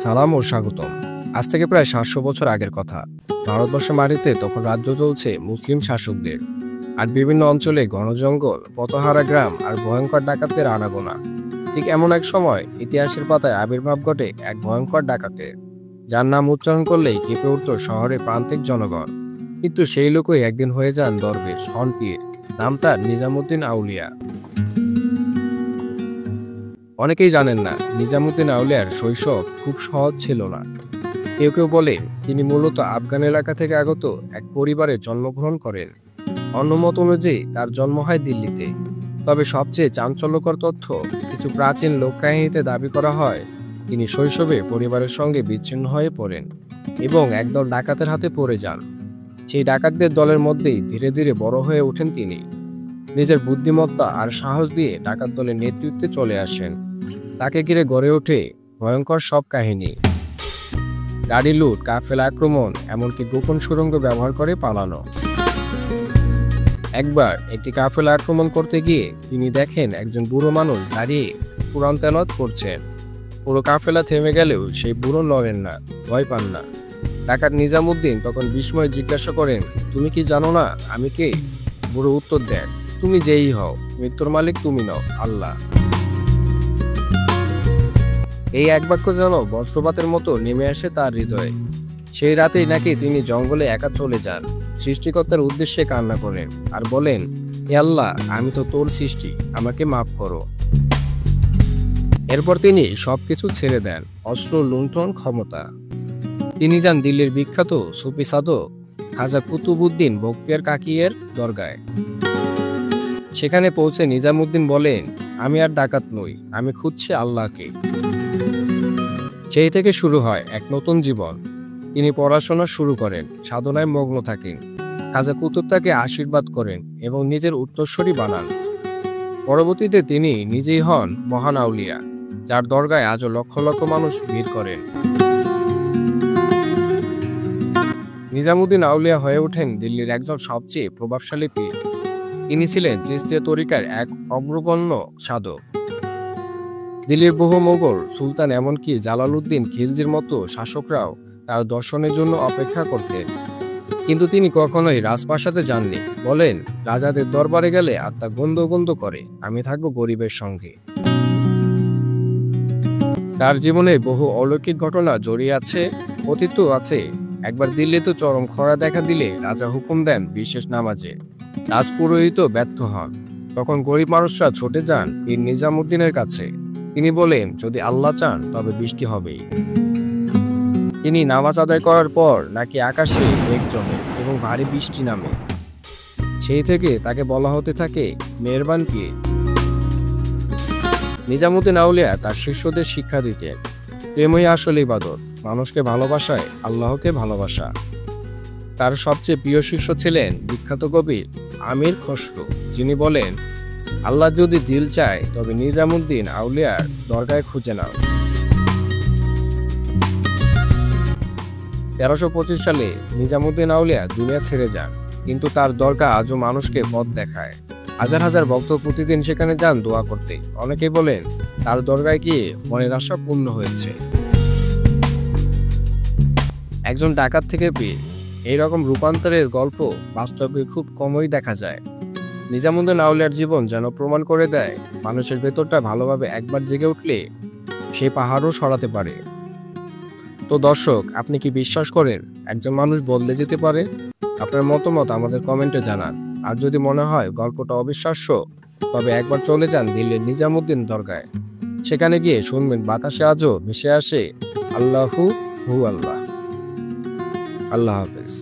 সালাম ও স্বাগতম। আজ থেকে প্রায় ৭০০ বছর আগের কথা। ভারতবর্ষের মাটিতে তখন রাজ্য চলছে মুসলিম শাসকদের, আর বিভিন্ন অঞ্চলে ঘন জঙ্গল, পথহারা গ্রাম আর ভয়ঙ্কর ডাকাতদের আনাগোনা। ঠিক এমন এক সময় ইতিহাসের পাতায় আবির্ভাব ঘটে এক ভয়ঙ্কর ডাকাতের, যার নাম উচ্চারণ করলেই কেঁপে উঠত শহরের প্রান্তিক জনগণ। কিন্তু সেই লোকই একদিন হয়ে যান দরবেশ, হন পীর। নাম তার নিজামুদ্দিন আউলিয়া। অনেকেই জানেন না, নিজামুদ্দিন আউলিয়ার শৈশব খুব সহজ ছিল না। কেউ কেউ বলেন তিনি মূলত আফগান এলাকা থেকে আগত এক পরিবারে জন্মগ্রহণ করেন। অন্য মত অনুযায়ী তার জন্ম হয় দিল্লিতে। তবে সবচেয়ে চাঞ্চল্যকর তথ্য, কিছু প্রাচীন লোককাহিনীতে দাবি করা হয় তিনি শৈশবে পরিবারের সঙ্গে বিচ্ছিন্ন হয়ে পড়েন এবং একদল ডাকাতের হাতে পড়ে যান। সেই ডাকাতদের দলের মধ্যেই ধীরে ধীরে বড় হয়ে ওঠেন তিনি। নিজের বুদ্ধিমত্তা আর সাহস দিয়ে ডাকাত দলের নেতৃত্বে চলে আসেন। তাকে ঘিরে গড়ে ওঠে ভয়ঙ্কর সব কাহিনী: গাড়ি লুট, কাফেলা আক্রমণ, এমনকি গোপন সুড়ঙ্গ ব্যবহার করে পালানো। একবার একটি কাফেলা আক্রমণ করতে গিয়ে তিনি দেখেন একজন বুড়ো মানুষ দাঁড়িয়ে কুরআন তেলাওয়াত করছেন। পুরো কাফেলা থেমে গেলেও সেই বুড়ো নড়েন না, ভয় পান না। ডাকাত নিজামুদ্দিন তখন বিস্ময়ে জিজ্ঞাসা করেন, তুমি কি জানো না আমি কে? বুড়ো উত্তর দেন, তুমি যেই হও, মৃত্যুর মালিক তুমি নও, আল্লাহ। এই এক বাক্য যেন বজ্রপাতের মতো নেমে আসে তার হৃদয়ে। সেই রাতেই নাকি তিনি জঙ্গলে একা চলে যান, সৃষ্টিকর্তার উদ্দেশ্যে কান্না করেন আর বলেন, হে আল্লাহ, আমি তো তোর সৃষ্টি, আমাকে মাফ করো। এরপর তিনি সবকিছু ছেড়ে দেন, অস্ত্র, লুণ্ঠন, ক্ষমতা। তিনি যান দিল্লির বিখ্যাত সুফি সাধক খাজা কুতুবউদ্দিন বখতিয়ার কাকিয়ের দরগায়। সেখানে পৌঁছে নিজামুদ্দিন বলেন, আমি আর ডাকাত নই, আমি খুঁজছি আল্লাহকে। সেই থেকে শুরু হয় এক নতুন জীবন। তিনি পড়াশোনা শুরু করেন, সাধনায় মগ্ন থাকেন। খাজা কুতুব তাকে আশীর্বাদ করেন এবং নিজের উত্তরসূরি বানান। পরবর্তীতে তিনি নিজেই হন মহান আউলিয়া, যার দরগায় আজও লক্ষ লক্ষ মানুষ ভিড় করেন। নিজামুদ্দিন আউলিয়া হয়ে ওঠেন দিল্লির একজন সবচেয়ে প্রভাবশালী পীর। তিনি ছিলেন চিশতিয়া তরিকার এক অগ্রগণ্য সাধক। দিল্লির বহু মোগল সুলতান, এমনকি জালালউদ্দিন খিলজির মতো শাসকরাও তার দর্শনের জন্য অপেক্ষা করতেন। কিন্তু তিনি কখনোই রাজপ্রাসাদে যাননি। বলেন, রাজাদের দরবারে গেলে আত্মা গন্ধ গন্ধ করে, আমি থাকবো গরিবের সঙ্গে। তার জীবনে বহু অলৌকিক ঘটনা জড়িয়ে আছে, অতীতও আছে। একবার দিল্লিতে চরম খরা দেখা দিলে রাজা হুকুম দেন বিশেষ নামাজে। রাজপুরোহিত ব্যর্থ হন। তখন গরিব মানুষরা ছুটে যান পীর নিজামুদ্দিনের কাছে। তিনি বলেন, যদি আল্লাহ চান তবে বৃষ্টি হবেই। তিনি নামাজ আদায় করার পর নাকি আকাশে মেঘ জমে এবং ভারী বৃষ্টি নামে। সেই থেকে তাকে বলা হতে থাকে মেহেরবান পীর। নিজামুদ্দিন আউলিয়া তার শিষ্যদের শিক্ষা দিতেন, প্রেমই আসল ইবাদত, মানুষকে ভালোবাসায় আল্লাহকে ভালোবাসা। তার সবচেয়ে প্রিয় শিষ্য ছিলেন বিখ্যাত কবি আমির খসরু, যিনি বলেন, আল্লাহ যদি দিল চায় তবে নিজামুদ্দিন আউলিয়ার দরগায় খুঁজে নাও। ১৩২৫ সালে নিজামুদ্দিন আউলিয়া দুনিয়া ছেড়ে যান, কিন্তু তার দরগা আজও মানুষকে পথ দেখায়। হাজার হাজার ভক্ত প্রতিদিন সেখানে যান দোয়া করতে। অনেকেই বলেন, তার দরগায় গিয়ে মনের আশা পূর্ণ হয়েছে। একজন ডাকাত থেকে পীর, এইরকম রূপান্তরের গল্প বাস্তবে খুব কমই দেখা যায়। নিজামুদ্দিন আউলিয়ার জীবন যেন প্রমাণ করে দেয়, মানুষের ভেতরটা ভালোভাবে একবার জেগে উঠলে সেই পাহাড়ও সরাতে পারে। তো দর্শক, আপনি কি বিশ্বাস করেন একজন মানুষ বদলে যেতে পারে? আপনার মতামত আমাদের কমেন্টে জানান। আর যদি মনে হয় গল্পটা অবিশ্বাস্য, তবে একবার চলে যান দিল্লির নিজামুদ্দিন দরগায়। সেখানে গিয়ে শুনবেন বাতাসে আজও ভেসে আসে আল্লাহু হু আল্লাহ। আল্লাহ হাফেজ।